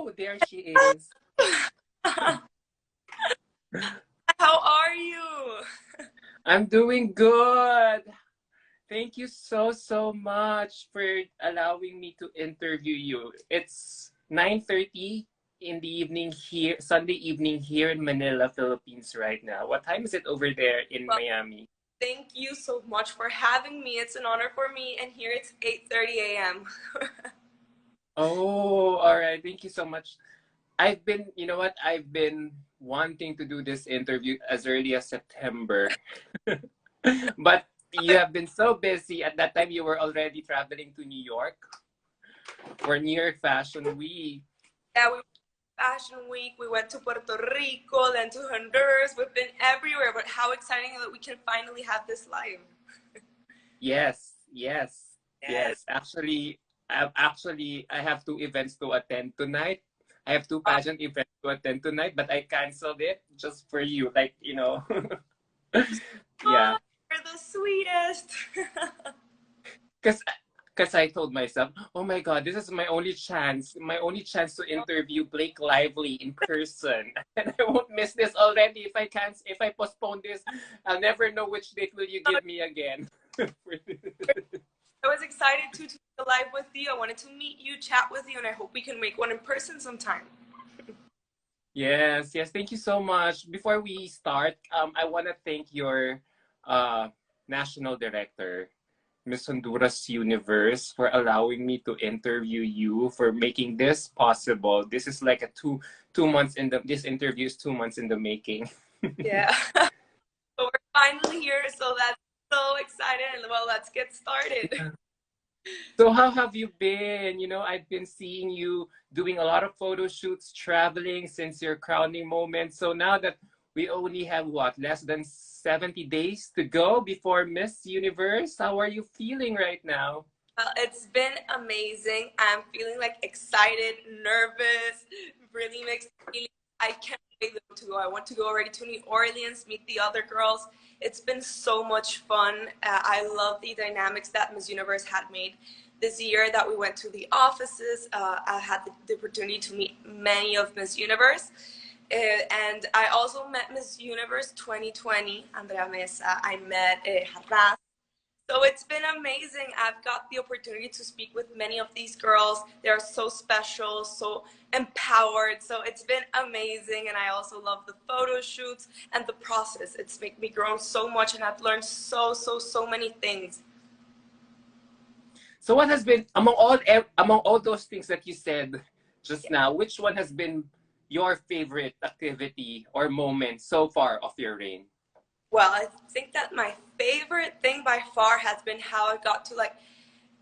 Oh, there she is. How are you? I'm doing good. Thank you so much for allowing me to interview you. It's 9:30 in the evening here, Sunday evening here in Manila, Philippines right now. What time is it over there in Well, Miami? thank you so much for having me. It's an honor for me, and here it's 8:30 a.m. Oh, all right. Thank you so much. I've been, you know what? I've been wanting to do this interview as early as September. But you have been so busy. At that time, you were already traveling to New York for New York Fashion Week. Yeah, we went to Fashion Week. We went to Puerto Rico, then to Honduras. We've been everywhere. But how exciting that we can finally have this live. Yes, yes, Yes. yes. I have two events to attend tonight. I have two pageant events to attend tonight, but I canceled it just for you. Like, Oh, yeah. you're the sweetest. Because because I told myself, oh my God, this is my only chance to interview Blake Lively in person. And I won't miss this already if I postpone this, I'll never know which date will you give me again. I was excited to do the live with you. I wanted to meet you, chat with you, and I hope we can make one in person sometime. Yes, yes, thank you so much. Before we start, I want to thank your uh, national director, Miss Honduras Universe, for allowing me to interview you, for making this possible. This is like a two months in the this interview is 2 months in the making. Yeah. But we're finally here, so that's so excited. And well, let's get started. So how have you been? I've been seeing you doing a lot of photo shoots, traveling since your crowning moment. So now that we only have what, less than 70 days to go before Miss Universe, how are you feeling right now? Well, it's been amazing. I'm feeling like excited, nervous, really mixed feelings. I can't wait to go. I want to go already to New Orleans, meet the other girls. It's been so much fun. I love the dynamics that Miss Universe had made this year that we went to the offices. I had the opportunity to meet many of Miss Universe. And I also met Miss Universe 2020, Andrea Mesa. I met Harras. So it's been amazing. I've got the opportunity to speak with many of these girls. They're so special, so empowered. So it's been amazing. And I also love the photo shoots and the process. It's made me grow so much, and I've learned so many things. So what has been among all those things that you said just now, which one has been your favorite activity or moment so far of your reign? Well, I think that my favorite thing by far has been how I got to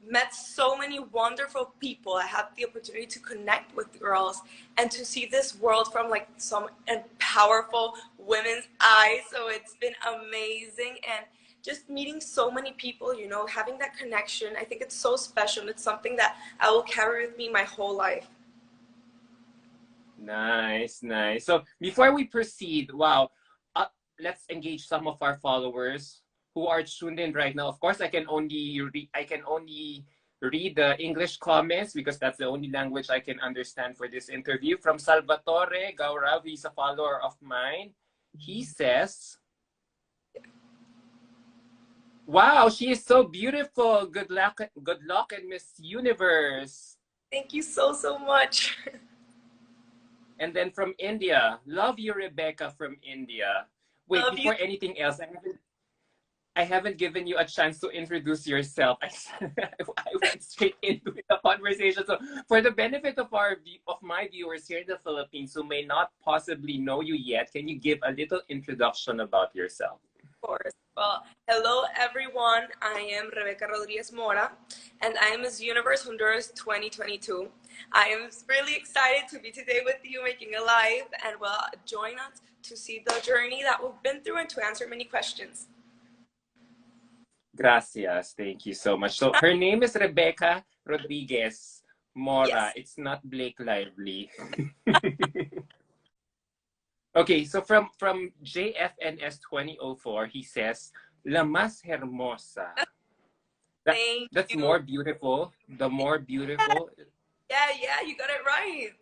met so many wonderful people. I had the opportunity to connect with girls and to see this world from some and powerful women's eyes. So it's been amazing, and just meeting so many people, having that connection. I think it's so special. It's something that I will carry with me my whole life. Nice, nice. So before we proceed, wow, let's engage some of our followers who are tuned in right now. Of course, I can only read the English comments because that's the only language I can understand for this interview. From Salvatore Gaurav, he's a follower of mine. He says, "Wow, she is so beautiful. Good luck in Miss Universe." Thank you so much. And then from India, love you, Rebecca from India. Wait, Love you. before anything else, I haven't given you a chance to introduce yourself. I went straight into the conversation. So, for the benefit of my viewers here in the Philippines who may not possibly know you yet, can you give a little introduction about yourself? Of course. Well, hello everyone. I am Rebeca Rodriguez Mora, and I am Miss Universe Honduras 2022. I am really excited to be today with you making a live, and join us to see the journey that we've been through and to answer many questions. Gracias. Thank you so much. So her name is Rebeca Rodriguez Mora. Yes. It's not Blake Lively. Okay, so from JFNS 2004, he says, La más hermosa. Thank That's you. more beautiful. The more beautiful. Yeah, you got it right.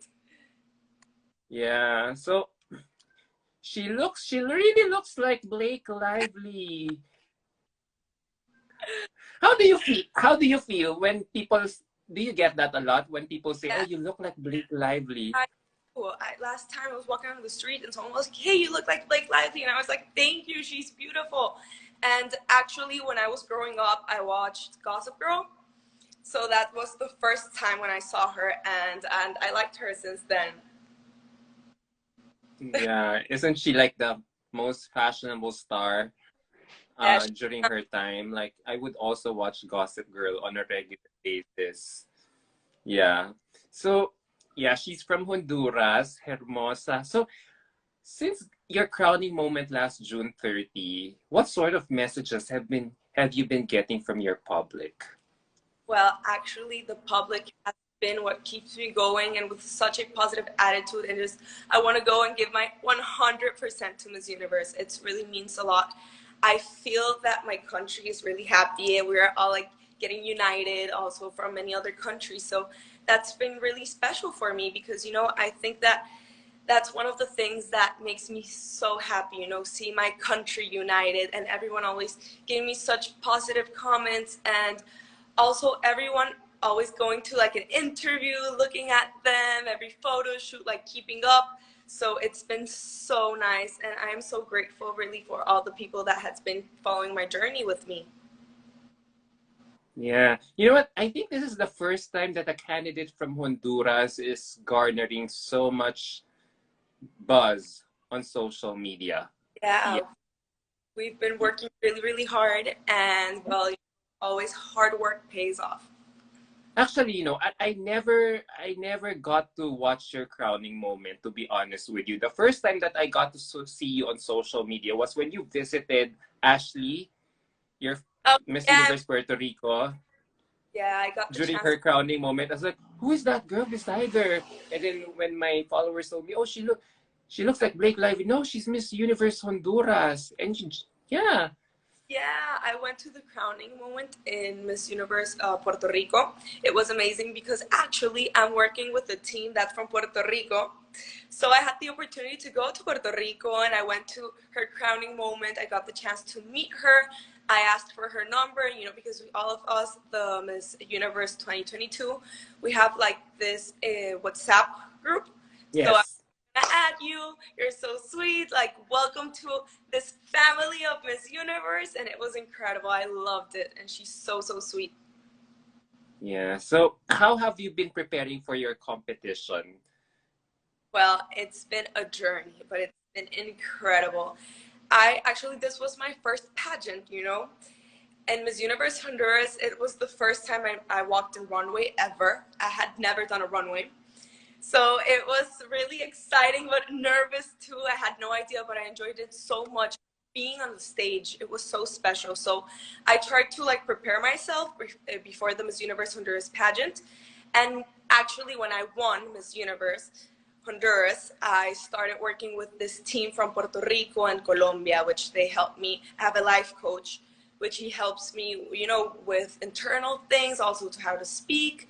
Yeah. So she really looks like Blake Lively. How do you feel when do you get that a lot when people say, "Oh, Yeah. you look like Blake Lively"? Last time I was walking on the street and someone was like, "Hey, you look like Blake Lively," and I was like, "Thank you, she's beautiful." And actually, when I was growing up, I watched Gossip Girl, so that was the first time when I saw her, and I liked her since then. Yeah, isn't she like the most fashionable star Yeah, during her time? Like I would also watch Gossip Girl on a regular basis. Yeah. So yeah, she's from Honduras, Hermosa. So since your crowning moment last June 30, what sort of messages have you been getting from your public? well, actually, the public has been what keeps me going and with such a positive attitude. And just, I want to go and give my 100% to Miss Universe. It really means a lot. I feel that my country is really happy and we're all like getting united also from many other countries. So that's been really special for me because, I think that that's one of the things that makes me so happy, see my country united and everyone always giving me such positive comments, and also everyone always going to like an interview, looking at them, every photo shoot, like keeping up. So it's been so nice, and I am so grateful really for all the people that has been following my journey with me. Yeah. You know what? I think this is the first time that a candidate from Honduras is garnering so much buzz on social media. Yeah, Yeah. we've been working really, really hard, and well, always hard work pays off. Actually, I never got to watch your crowning moment, to be honest with you. The first time that I got to see you on social media was when you visited Ashley, your Oh, Miss yeah, Universe Puerto Rico, yeah, I got the during chance. her crowning moment. I was like, who is that girl beside her? And then when my followers told me, oh, she looks like Blake Lively. No, she's Miss Universe Honduras. And yeah. Yeah, I went to the crowning moment in Miss Universe Puerto Rico. It was amazing because actually I'm working with a team that's from Puerto Rico. So I had the opportunity to go to Puerto Rico and I went to her crowning moment. I got the chance to meet her. I asked for her number, because all of us, the Miss Universe 2022, we have like this WhatsApp group. So Yes. at you. You're so sweet. Like, welcome to this family of Miss Universe. And it was incredible. I loved it. And she's so, so sweet. Yeah. So how have you been preparing for your competition? Well, it's been a journey, but it's been incredible. This was my first pageant. And Miss Universe Honduras, it was the first time I walked a runway ever. I had never done a runway. So it was really exciting, but nervous too. I had no idea, but I enjoyed it so much. Being on the stage, it was so special. So I tried to like prepare myself before the Miss Universe Honduras pageant. And actually, when I won Miss Universe Honduras, I started working with this team from Puerto Rico and Colombia, which they helped me. I have a life coach, which he helps me, with internal things, also to how to speak.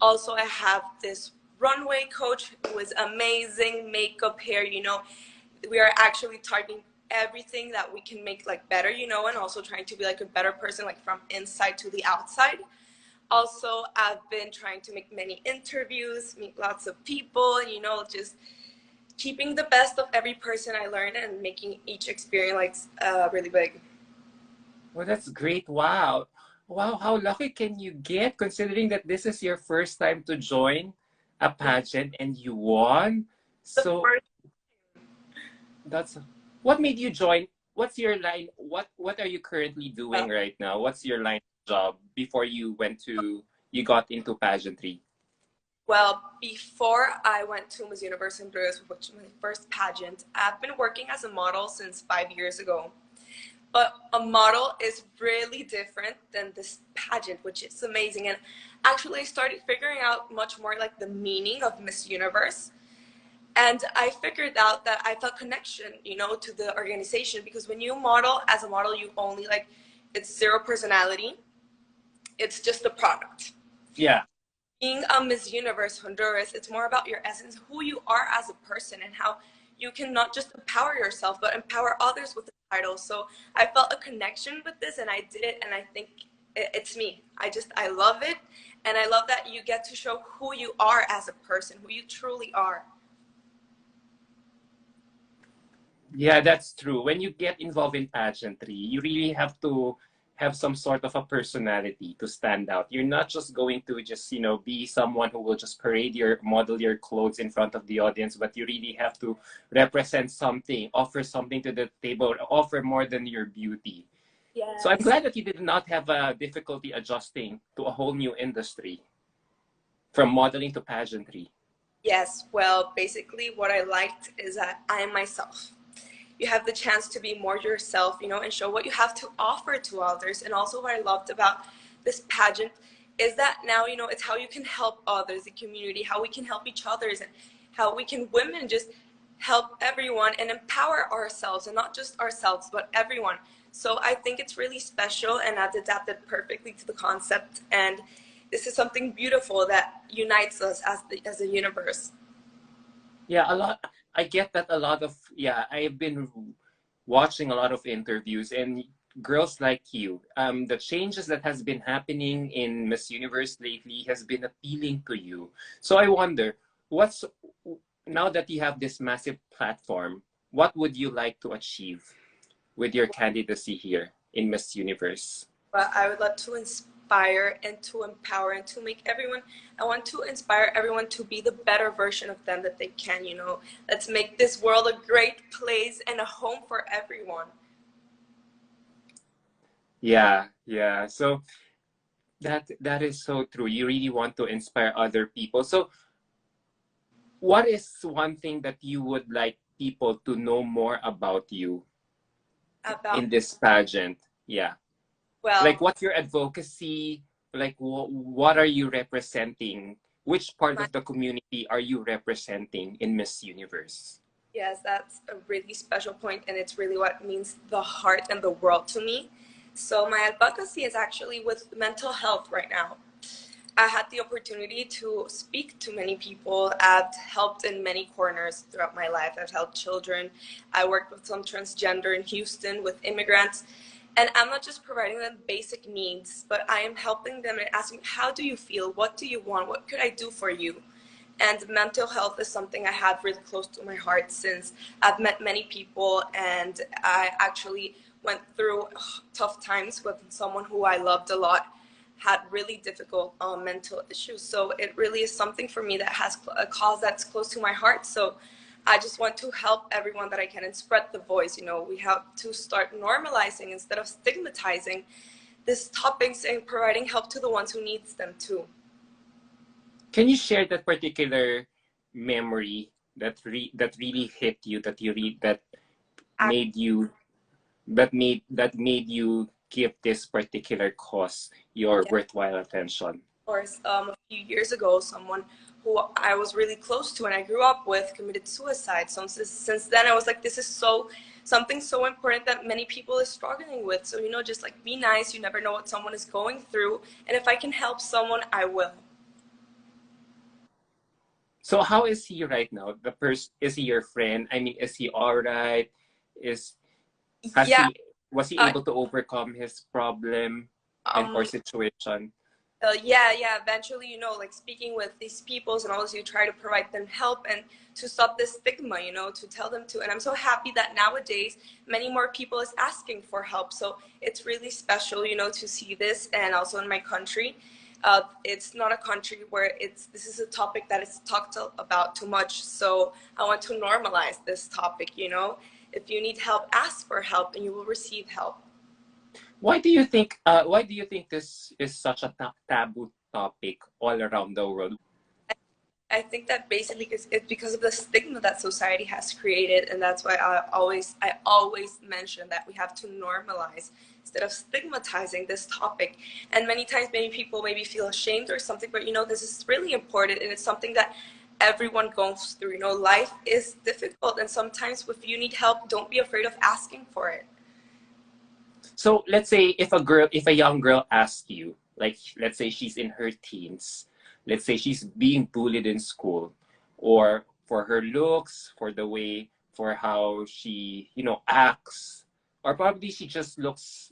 Also, I have this runway coach who is amazing, makeup, hair. We are actually targeting everything that we can make like better, and also trying to be like a better person, like from inside to the outside. Also, I've been trying to make many interviews, meet lots of people, just keeping the best of every person I learn and making each experience like really big. Well, that's great. Wow. Wow, how lucky can you get considering that this is your first time to join a pageant and you won? The So first that's what made you join. What's your line? What are you currently doing right now? What's your line of job before you got into pageantry? Well, before I went to Miss Universe Honduras, which was my first pageant, I've been working as a model since 5 years ago. But a model is really different than this pageant, which is amazing. And actually, I started figuring out much more like the meaning of Miss Universe. And I figured out that I felt connection, to the organization, because when you model as a model, you only like, it's zero personality. It's just a product. Yeah. being a Miss Universe Honduras, it's more about your essence, who you are as a person, and how you can not just empower yourself, but empower others with the title. So I felt a connection with this, and I did it, and I think it's me. I love it, and I love that you get to show who you are as a person, who you truly are. Yeah, that's true. When you get involved in pageantry, you really have to have some sort of a personality to stand out. You're not just going to just, be someone who will just model your clothes in front of the audience, but you really have to represent something, offer something to the table, offer more than your beauty. So I'm Yes. glad that you did not have a difficulty adjusting to a whole new industry from modeling to pageantry. Yes, well, basically what I liked is that I am myself. You have the chance to be more yourself, and show what you have to offer to others. And also what I loved about this pageant is that now, it's how you can help others, the community, how we can help each others, and how we can women just help everyone and empower ourselves, and not just ourselves, but everyone. So I think it's really special, and I've adapted perfectly to the concept. And this is something beautiful that unites us as a universe. Yeah, a lot. I get that a lot of, yeah, I've been watching a lot of interviews and girls like you. The changes that has been happening in Miss Universe lately has been appealing to you. So I wonder, what's now that you have this massive platform, what would you like to achieve with your candidacy here in Miss Universe? But I would love to inspire and to empower and to make everyone, I want to inspire everyone to be the better version of them that they can. Let's make this world a great place and a home for everyone. Yeah, yeah. So that is so true. You really want to inspire other people. So what is one thing that you would like people to know more about you About, in this pageant? Yeah. Like, well, what's your advocacy? Like, what are you representing? Which part my, of the community are you representing in Miss Universe? yes, that's a really special point, and it's really what means the heart and the world to me. So my advocacy is actually with mental health right now. I had the opportunity to speak to many people. I've helped in many corners throughout my life. I've helped children. I worked with some transgender in Houston with immigrants. And I'm not just providing them basic needs, but I am helping them and asking, how do you feel? What do you want? What could I do for you? And mental health is something I have really close to my heart, since I've met many people, and I actually went through tough times with someone who I loved a lot, had really difficult mental issues. So it really is something for me that has a cause that's close to my heart. So I just want to help everyone that I can and spread the voice. We have to start normalizing instead of stigmatizing this topics, and providing help to the ones who needs them too. Can you share that particular memory that really hit you, that made you that made you give this particular cause your Yeah, worthwhile attention? of course, a few years ago, someone who I was really close to and I grew up with committed suicide. So since then, I was like, this is something so important that many people are struggling with. So, just like be nice. You never know what someone is going through. And if I can help someone, I will. So how is he right now? The person, is he your friend? I mean, is he all right? Is has Yeah. he Was he Uh, able to overcome his problem and or um, situation? yeah. Eventually, like speaking with these peoples and all this, you try to provide them help and to stop this stigma, to tell them to. And I'm so happy that nowadays many more people is asking for help. So it's really special, to see this. And also in my country, it's not a country where this is a topic that is talked about too much. So I want to normalize this topic. If you need help, ask for help, and you will receive help. Why do you think this is such a taboo topic all around the world? I think that basically it's because of the stigma that society has created, and that's why I always mention that we have to normalize instead of stigmatizing this topic. And many times, many people maybe feel ashamed or something, but this is really important, and it's something that everyone goes through. Life is difficult, and sometimes if you need help, don't be afraid of asking for it. So let's say if a young girl asks you, like let's say she's in her teens, let's say she's being bullied in school, or for her looks, for the way, for how she, acts, or probably she just looks,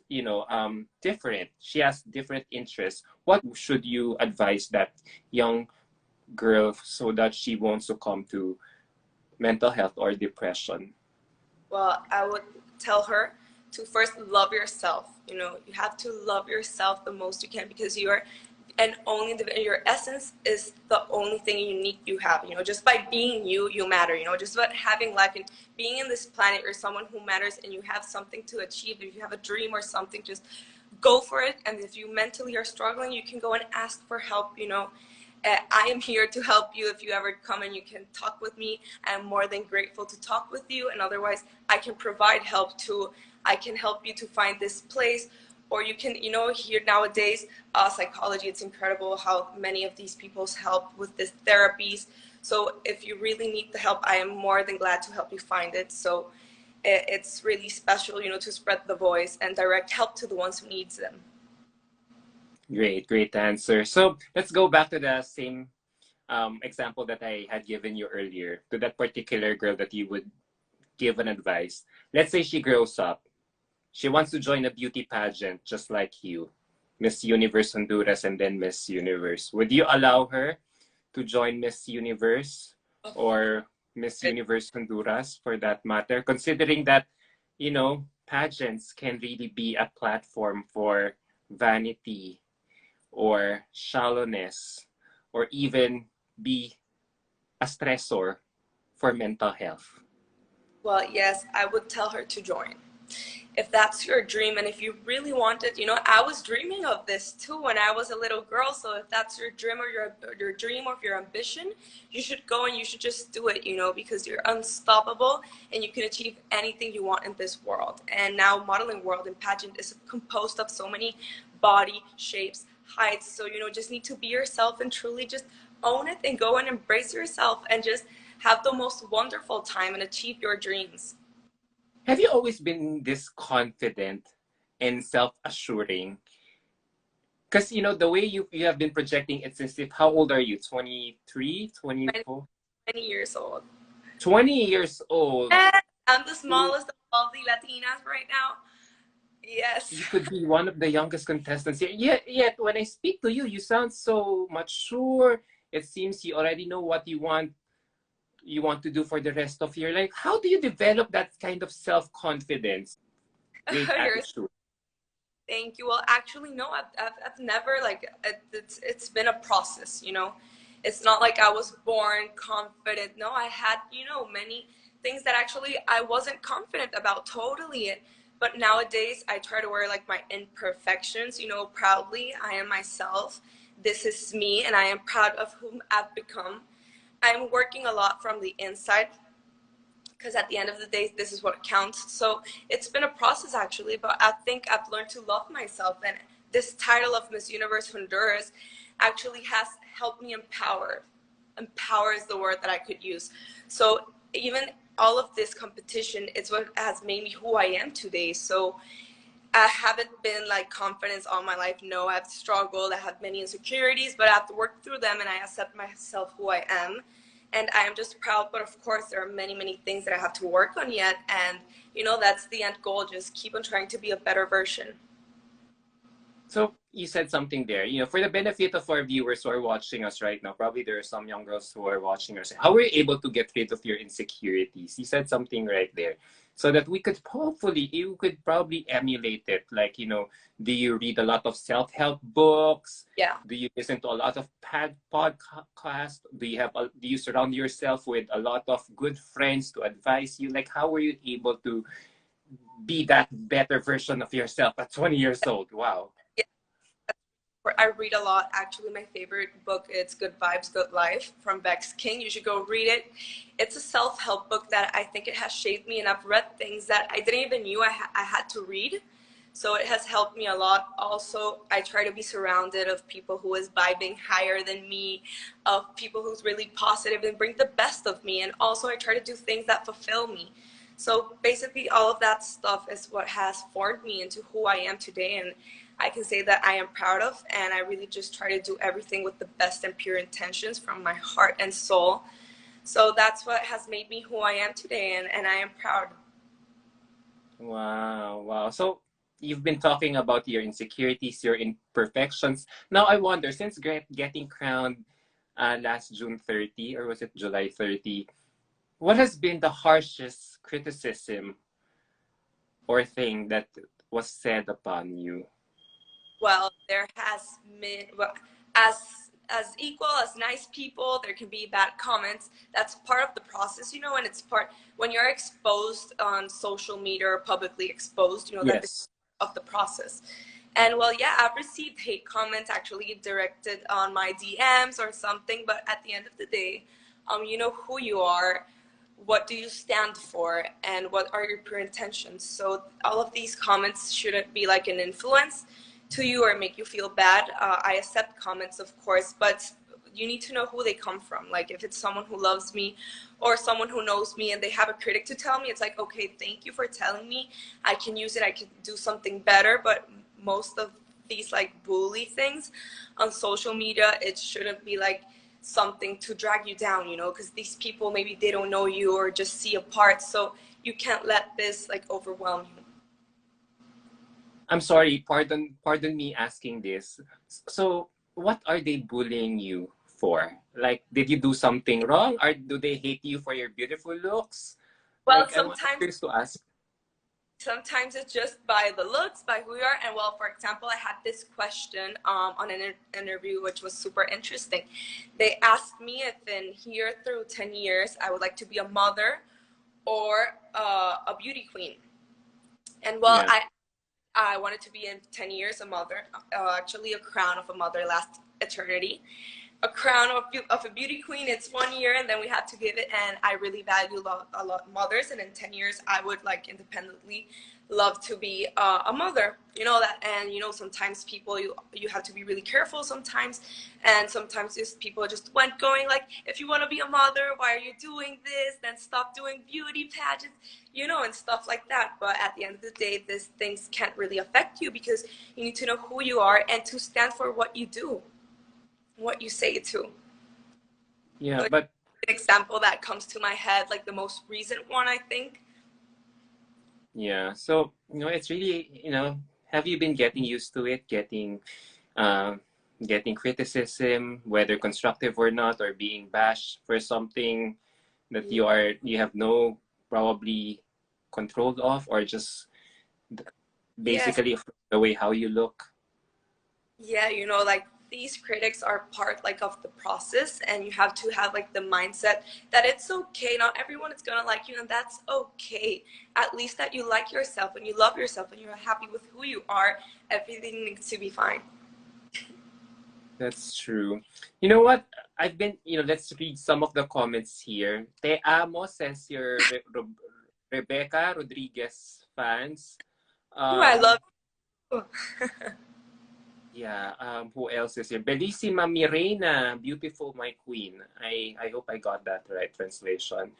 different. She has different interests. What should you advise that young girl so that she won't succumb to mental health or depression? Well, I would tell her to first love yourself. You know, you have to love yourself the most you can, because you are and only your essence is the only thing unique you have. You know, just by being you, you matter. You know, just about having life and being in this planet, you're someone who matters, and you have something to achieve. If you have a dream or something, just go for it. And if you mentally are struggling, you can go and ask for help. You know, I am here to help you. If you ever come and you can talk with me, I'm more than grateful to talk with you. And otherwise, I can provide help too. I can help you to find this place. Or you can, you know, here nowadays, psychology, it's incredible how many of these people help with this therapies. So if you really need the help, I am more than glad to help you find it. So it's really special, you know, to spread the voice and direct help to the ones who needs them. Great answer. So let's go back to the same example that I had given you earlier, to that particular girl that you would give an advice. Let's say she grows up. She wants to join a beauty pageant just like you, Miss Universe Honduras and then Miss Universe. Would you allow her to join Miss Universe or Miss Universe Honduras for that matter? Considering that, pageants can really be a platform for vanity or shallowness, or even be a stressor for mental health. Well, yes, I would tell her to join. If that's your dream, and if you really want it, you know, I was dreaming of this too when I was a little girl. So if that's your dream or your dream or your ambition, you should go and you should just do it, you know, because you're unstoppable and you can achieve anything you want in this world. And now modeling world and pageant is composed of so many body shapes, heights. So, you know, just need to be yourself and truly just own it and go and embrace yourself and just have the most wonderful time and achieve your dreams. Have you always been this confident and self-assuring? Because, the way you have been projecting it since, how old are you? 23, 24? 20 years old. 20 years old. And I'm the smallest of all the Latinas right now. Yes. You could be one of the youngest contestants here. Yet when I speak to you, you sound so mature. It seems you already know what you want to do for the rest of your life. How do you develop that kind of self-confidence? Great attitude. Thank you. Well, actually, no, I've never, like, it's been a process, you know. It's not like I was born confident. No, I had, you know, many things that actually I wasn't confident about totally. But nowadays, I try to wear, like, my imperfections, you know, proudly. I am myself. This is me, and I am proud of whom I've become. I'm working a lot from the inside, because at the end of the day, this is what counts. So it's been a process actually, but I think I've learned to love myself. And this title of Miss Universe Honduras actually has helped me empower. Empower is the word that I could use. So even all of this competition, it's what has made me who I am today. So I haven't been like confidence all my life. No, I've struggled. I have many insecurities, but I have to work through them and I accept myself who I am. And I am just proud, but of course there are many, many things that I have to work on yet. And, you know, that's the end goal. Just keep on trying to be a better version. So you said something there, for the benefit of our viewers who are watching us right now, probably there are some young girls who are watching us. How were you able to get rid of your insecurities? You said something right there. So that you could probably emulate it. Like, do you read a lot of self-help books? Yeah. Do you listen to a lot of podcasts? Do you surround yourself with a lot of good friends to advise you? Like, how were you able to be that better version of yourself at 20 years old? Wow. I read a lot. Actually, my favorite book, it's Good Vibes, Good Life from Bex King. You should go read it. It's a self-help book that I think it has shaped me, and I've read things that I didn't even knew I had to read. So it has helped me a lot. Also, I try to be surrounded of people who is vibing higher than me, of people who's really positive and bring the best of me. And also I try to do things that fulfill me. So basically all of that stuff is what has formed me into who I am today. And I can say that I am proud of, and I really just try to do everything with the best and pure intentions from my heart and soul. So that's what has made me who I am today, and I am proud. Wow, wow. So you've been talking about your insecurities, your imperfections. Now I wonder, since getting crowned last June 30, or was it July 30, what has been the harshest criticism or thing that was said upon you? Well, there has been, well, as equal as nice people, there can be bad comments. That's part of the process, and it's part when you're exposed on social media or publicly exposed, that Yes. of the process. And well, yeah, I've received hate comments actually directed on my DMs or something, but at the end of the day, you know who you are, what do you stand for, and what are your pure intentions. So all of these comments shouldn't be like an influence to you or make you feel bad. I accept comments, of course, but you need to know who they come from. Like if it's someone who loves me or someone who knows me and they have a critic to tell me, it's like, okay, thank you for telling me. I can use it. I can do something better. But most of these like bully things on social media, it shouldn't be like something to drag you down, because these people, maybe they don't know you or just see a part. So you can't let this like overwhelm you. I'm sorry, pardon me asking this. So, what are they bullying you for? Like, did you do something wrong, or do they hate you for your beautiful looks? Well, Like, I'm curious to ask. sometimes it's just by the looks, by who you are. And well, for example, I had this question on an interview, which was super interesting. They asked me if in here through 10 years, I would like to be a mother or a beauty queen. And well, Yeah. I wanted to be in 10 years a mother, actually a crown of a mother lasts eternity. A crown of a beauty queen, it's 1 year and then we have to give it. And I really value a lot mothers, and in 10 years I would like independently love to be a mother, that. And sometimes people, you have to be really careful sometimes, and sometimes just people just went going like, if you want to be a mother, why are you doing this, then stop doing beauty pageants, and stuff like that. But at the end of the day, these things can't really affect you, because you need to know who you are and to stand for what you do, what you say to. Yeah, So but an example that comes to my head, like the most recent one, I think. yeah. So, it's really, have you been getting used to it, uh, getting criticism, whether constructive or not, or being bashed for something that you have no probably control of, or just Yes. basically the way how you look? Yeah, like these critics are part like of the process, and you have to have like the mindset that it's okay. Not everyone is gonna like you, and that's okay. At least that you like yourself and you love yourself and you're happy with who you are. Everything needs to be fine. That's true. You know what? Let's read some of the comments here. Te amo says your Rebecca Rodriguez fans. I love Um, you. yeah, who else is here? Bellissima Mirena, beautiful my queen. I hope I got that right translation.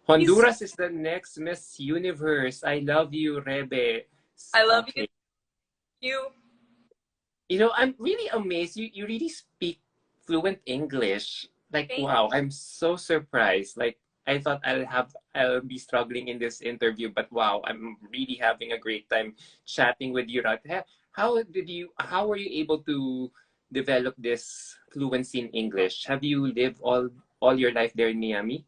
He's, Honduras is the next Miss Universe. I love you, Rebe. I love you. Okay. You. I'm really amazed. You really speak fluent English. Like, Thank wow, I'm so surprised. Like, I thought I'll be struggling in this interview, but wow, I'm really having a great time chatting with you, Rat. How were you able to develop this fluency in English? Have you lived all your life there in Miami?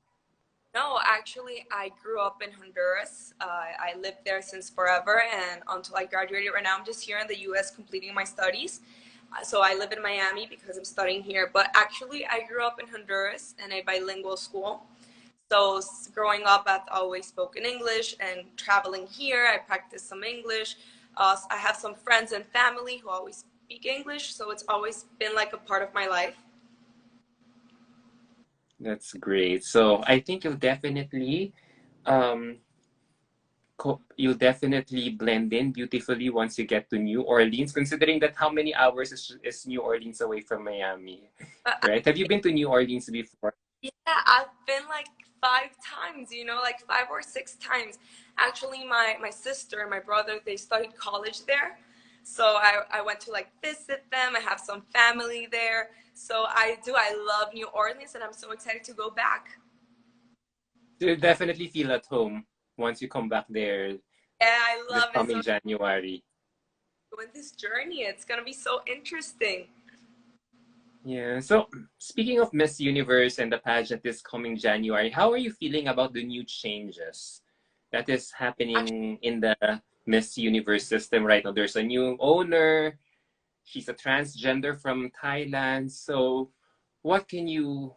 No, actually, I grew up in Honduras. I lived there since forever, and until I graduated. Right now, I'm just here in the U.S. completing my studies. So I live in Miami because I'm studying here. But actually, I grew up in Honduras in a bilingual school. So growing up, I've always spoken English, and traveling here, I practice some English. I have some friends and family who always speak English, so it's always been like a part of my life. That's great. So I think um, you'll definitely blend in beautifully once you get to New Orleans, considering that how many hours is New Orleans away from Miami, But right? Have you been to New Orleans before? yeah, I've been like 5 times, like 5 or 6 times. Actually, my sister and my brother, they studied college there. So I went to like visit them. I have some family there. So I love New Orleans and I'm so excited to go back. You definitely feel at home once you come back there Yeah, I this love it. coming So January. doing this journey, it's gonna be so interesting. Yeah. So speaking of Miss Universe and the pageant this coming January, how are you feeling about the new changes that is happening in the Miss Universe system right now? There's a new owner. She's a transgender from Thailand. So what can you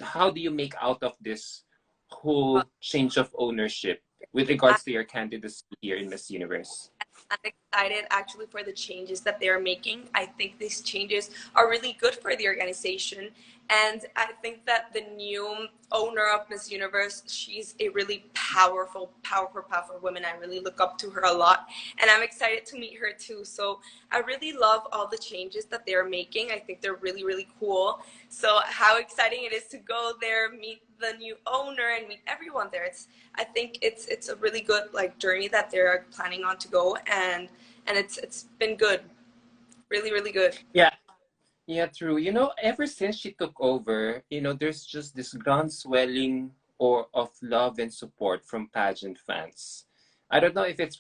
how do you make out of this whole change of ownership with regards to your candidacy here in Miss Universe? I'm excited actually for the changes that they're making. I think these changes are really good for the organization. And I think that the new owner of Miss Universe, she's a really powerful woman. I really look up to her a lot. And I'm excited to meet her too. So I really love all the changes that they're making. I think they're really cool. So how exciting it is to go there, meet the new owner and meet everyone there. I think it's a really good like journey that they're planning on to go, and it's been good, really good. Yeah, yeah, true. Ever since she took over, there's just this groundswelling or of love and support from pageant fans. I don't know if it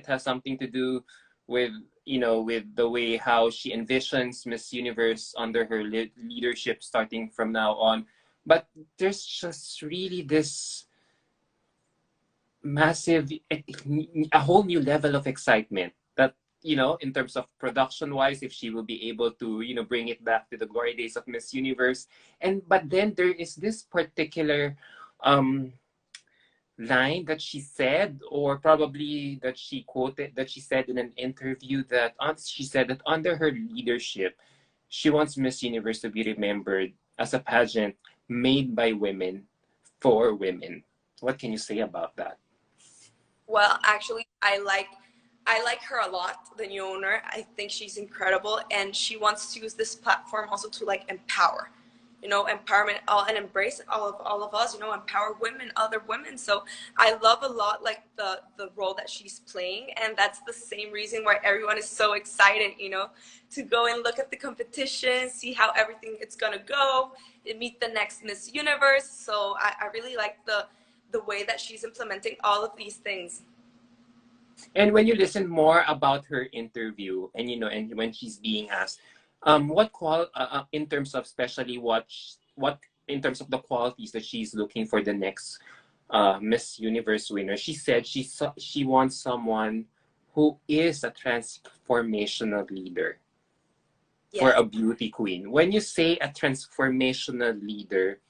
has something to do with, with the way how she envisions Miss Universe under her leadership starting from now on. But there's just really this massive, a whole new level of excitement that, in terms of production wise, if she will be able to, bring it back to the glory days of Miss Universe. But then there is this particular um line that she said, or probably that she quoted, that she said in an interview, that she said that under her leadership she wants Miss Universe to be remembered as a pageant made by women for women. What can you say about that? Well, actually, I like her a lot, the new owner. I think she's incredible, and she wants to use this platform also to like empower, empowerment, all and embrace all of us, empower women, other women. So I love a lot like the role that she's playing, and that's the same reason why everyone is so excited, to go and look at the competition, see how everything it's gonna go, and meet the next Miss Universe. So I really like the way that she's implementing all of these things. And when you listen more about her interview, and and when she's being asked, in terms of especially what in terms of the qualities that she's looking for the next Miss Universe winner, she said she wants someone who is a transformational leader for Yes. a beauty queen. When you say a transformational leader,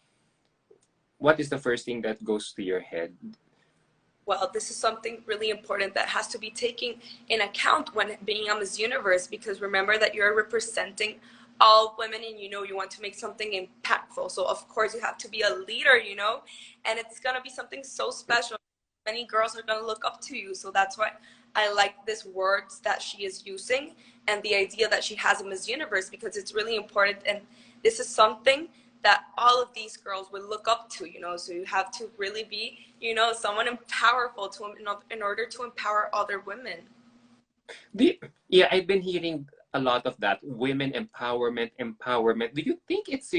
what is the first thing that goes to your head? Well, this is something really important that has to be taken in account when being on Miss Universe, because remember that you're representing all women and you want to make something impactful. So of course you have to be a leader, and it's gonna be something so special. Many girls are gonna look up to you. So that's why I like this words that she is using and the idea that she has in Miss Universe, because it's really important, and this is something that all of these girls would look up to, so you have to really be, someone powerful in order to empower other women. Yeah, I've been hearing a lot of that, women empowerment, empowerment. Do you think it's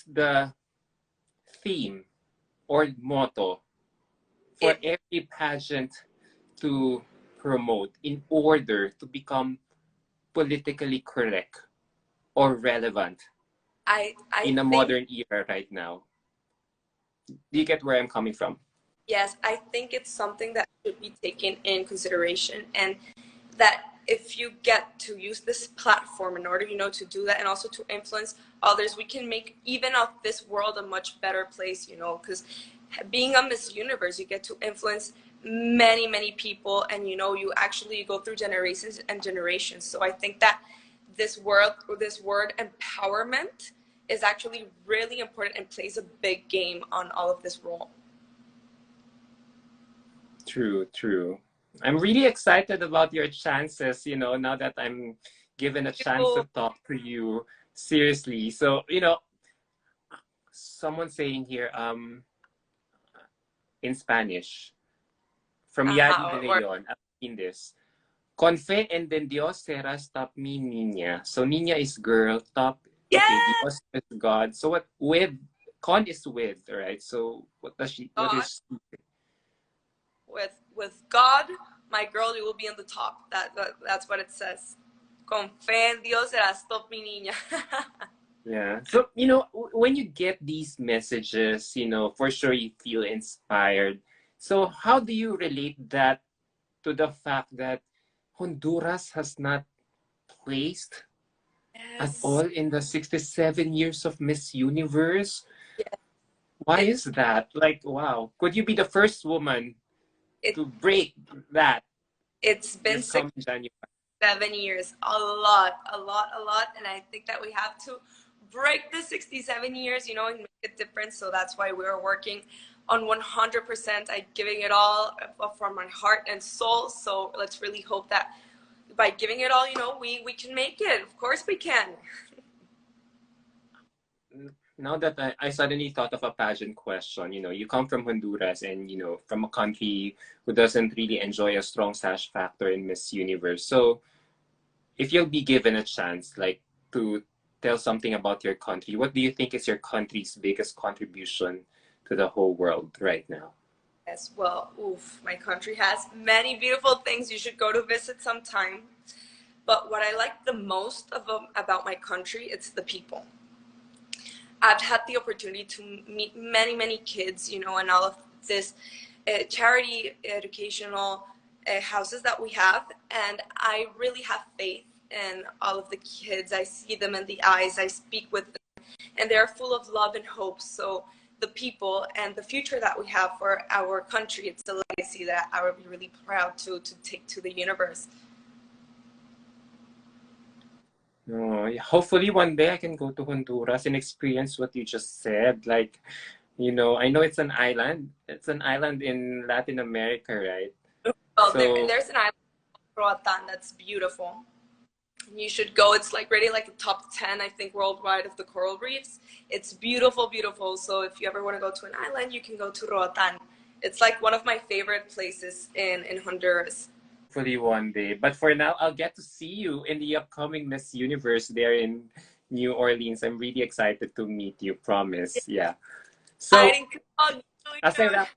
the theme or motto for It, every pageant to promote in order to become politically correct or relevant I in a think, modern era right now? Do you get where I'm coming from? yes, I think it's something that should be taken in consideration, and that if you get to use this platform in order, to do that and also to influence others, we can make even of this world a much better place, because being a Miss Universe, you get to influence many people, and you actually go through generations and generations. So I think that this word empowerment is actually really important and plays a big game on all of this role. True, true. I'm really excited about your chances, now that I'm given a chance to People, talk to you seriously. So, someone saying here, in Spanish, from Yadi de or Leon, I've seen this. Confe and then Dios será stop me niña. So niña is girl, top. Okay, Yeah. Dios is God. So what with con is with, right? So what does she? What God. is? With God, my girl, you will be on the top. That's what it says. Con fe en Dios serás top, mi niña. Yeah. So you know when you get these messages, you know for sure you feel inspired. So how do you relate that to the fact that Honduras has not placed at Yes. all in the 67 years of Miss Universe? Yeah. Why It is that? Like, wow. Could you be the first woman it to break that it's been this six, coming January? 7 years. A lot, a lot, a lot. And I think that we have to break the 67 years, and make a difference. So that's why we're working on 100%. I'm giving it all from my heart and soul. So let's really hope that by giving it all, we can make it. Of course we can. Now that I suddenly thought of a pageant question, you come from Honduras and, from a country who doesn't really enjoy a strong sash factor in Miss Universe. So if you'll be given a chance, like to tell something about your country, what do you think is your country's biggest contribution to the whole world right now? Yes, well, oof, my country has many beautiful things. You should go to visit sometime. But what I like the most about my country, it's the people. I've had the opportunity to meet many, many kids, and all of this charity educational houses that we have. And I really have faith in all of the kids. I see them in the eyes, I speak with them, and they're full of love and hope. So the people and the future that we have for our country, it's a legacy that I would be really proud to take to the universe. Oh, hopefully one day I can go to Honduras and experience what you just said. Like, I know it's an island. It's an island in Latin America, right? Well, So, there's an island, Roatan, that's beautiful. You should go. It's like really like the top 10, I think, worldwide of the coral reefs. It's beautiful, beautiful. So if you ever want to go to an island, you can go to Roatan. It's like one of my favorite places in Honduras. hopefully one day. But for now, I'll get to see you in the upcoming Miss Universe there in New Orleans. I'm really excited to meet you, promise. Yeah. So, Hiding on New as I York. wrap,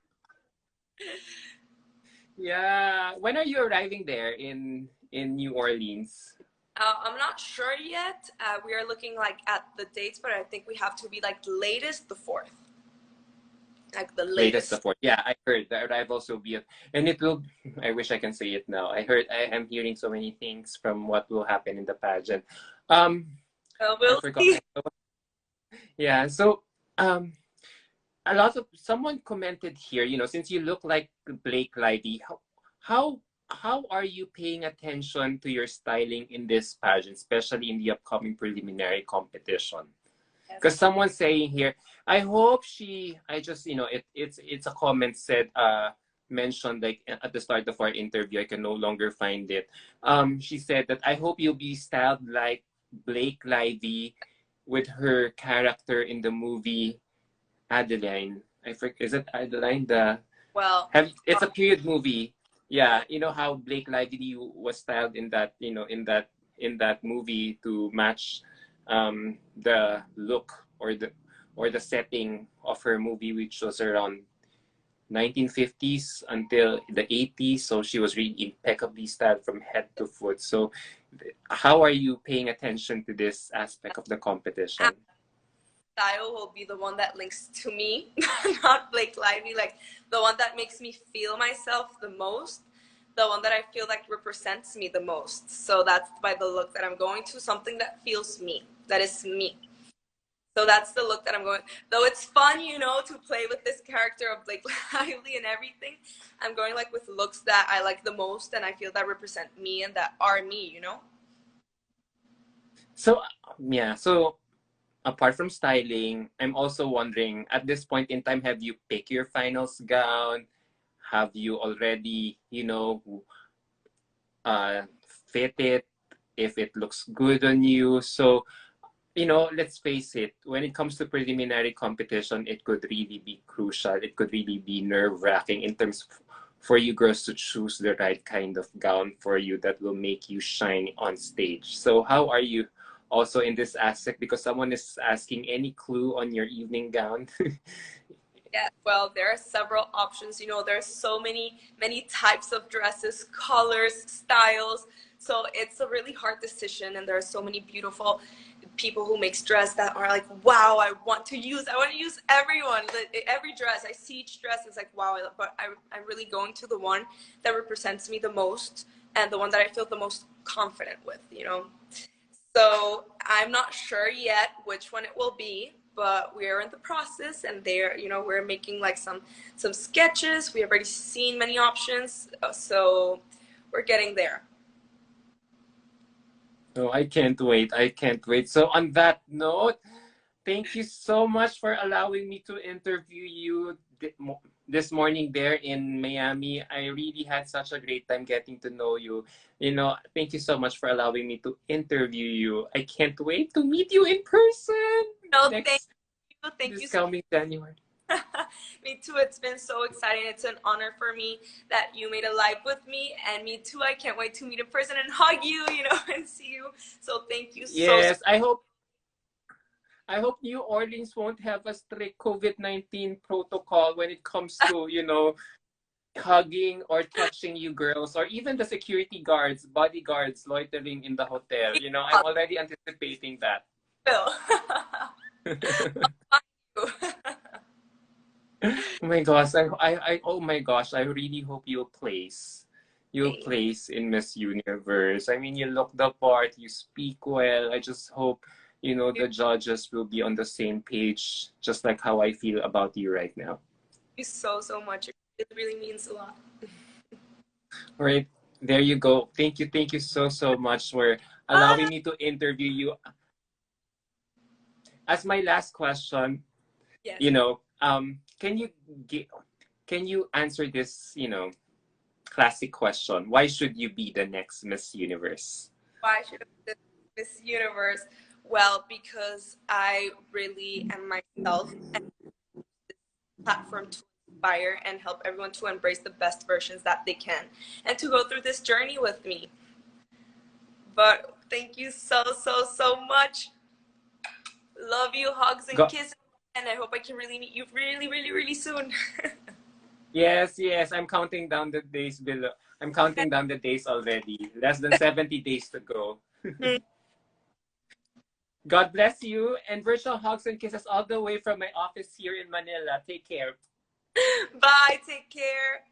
yeah, when are you arriving there in New Orleans? I'm not sure yet. We are looking like at the dates, but I think we have to be like latest the 4th. Like the Latest the latest. fourth. Yeah, I heard the arrivals will be, and it will. I wish I can say it now. I am hearing so many things from what will happen in the pageant. Um, I We'll forgot. see. Yeah. So, a lot of someone commented here. Since you look like Blake Lively, how how are you paying attention to your styling in this pageant, especially in the upcoming preliminary competition? Because Yes. someone's saying here, I just, it's a comment said, mentioned like at the start of our interview. I can no longer find it. She said that I hope you'll be styled like Blake Lively with her character in the movie Adeline. I forget, is it Adeline? Well, It's a period movie. Yeah, you know how Blake Lively was styled in that, in that movie to match the look or the setting of her movie, which was around 1950s until the 80s. So she was really impeccably styled from head to foot. So how are you paying attention to this aspect of the competition? style will be the one that links to me, not Blake Lively, like the one that makes me feel myself the most, the one that I feel like represents me the most. So that's by the look that I'm going to, something that feels me, that is me. So that's the look that I'm going. Though it's fun, to play with this character of Blake Lively and everything, I'm going like with looks that I like the most and I feel that represent me and that are me. So yeah, so apart from styling, I'm also wondering, at this point in time, have you picked your finals gown? Have you already, uh, fit it if it looks good on you? So, let's face it, when it comes to preliminary competition, it could really be crucial. It could really be nerve wracking in terms for you girls to choose the right kind of gown for you that will make you shine on stage. So how are you also in this aspect? Because someone is asking, any clue on your evening gown? Yeah, well, there are several options. You know, there's so many types of dresses, colors, styles. So it's a really hard decision, and there are so many beautiful people who makes dress that are like, wow, I want to use every dress. I see each dress, it's like, wow, but I'm really going to the one that represents me the most and the one that I feel the most confident with, you know? So I'm not sure yet which one it will be, but we're in the process, and there, you know, we're making like some sketches. We have already seen many options, so we're getting there. Oh, I can't wait. I can't wait. So on that note, thank you so much for allowing me to interview you this morning there in Miami. I really had such a great time getting to know you. You know, thank you so much for allowing me to interview you. I can't wait to meet you in person No, next thank you this so coming January. Me too. It's been so exciting. It's an honor for me that you made a live with me, and me too. I can't wait to meet in person and hug you, you know, and see you. So thank you so. Yes, I hope New Orleans won't have a strict COVID-19 protocol when it comes to, you know, hugging or touching you girls, or even the security guards, bodyguards loitering in the hotel. You know, I'm already anticipating that. Will. Oh my gosh, oh my gosh, I really hope you'll place. You'll Thank place in Miss Universe. I mean, you look the part, you speak well. I just hope, you know, you the judges will be on the same page, just like how I feel about you right now. so much. It really means a lot. All right, there you go. Thank you so much for allowing Ah, me to interview you. As my last question, yes. you know, can you answer this, you know, classic question? Why should you be the next Miss Universe? Why should I be Miss Universe? Well, because I really am myself, and platform to inspire and help everyone to embrace the best versions that they can, and to go through this journey with me. But thank you so much. Love you, hugs and Go. kisses, and I hope I can really meet you really soon. Yes, yes. I'm counting down the days below. I'm counting down the days already. Less than 70 days to go. God bless you, and virtual hugs and kisses all the way from my office here in Manila. Take care. Bye, take care.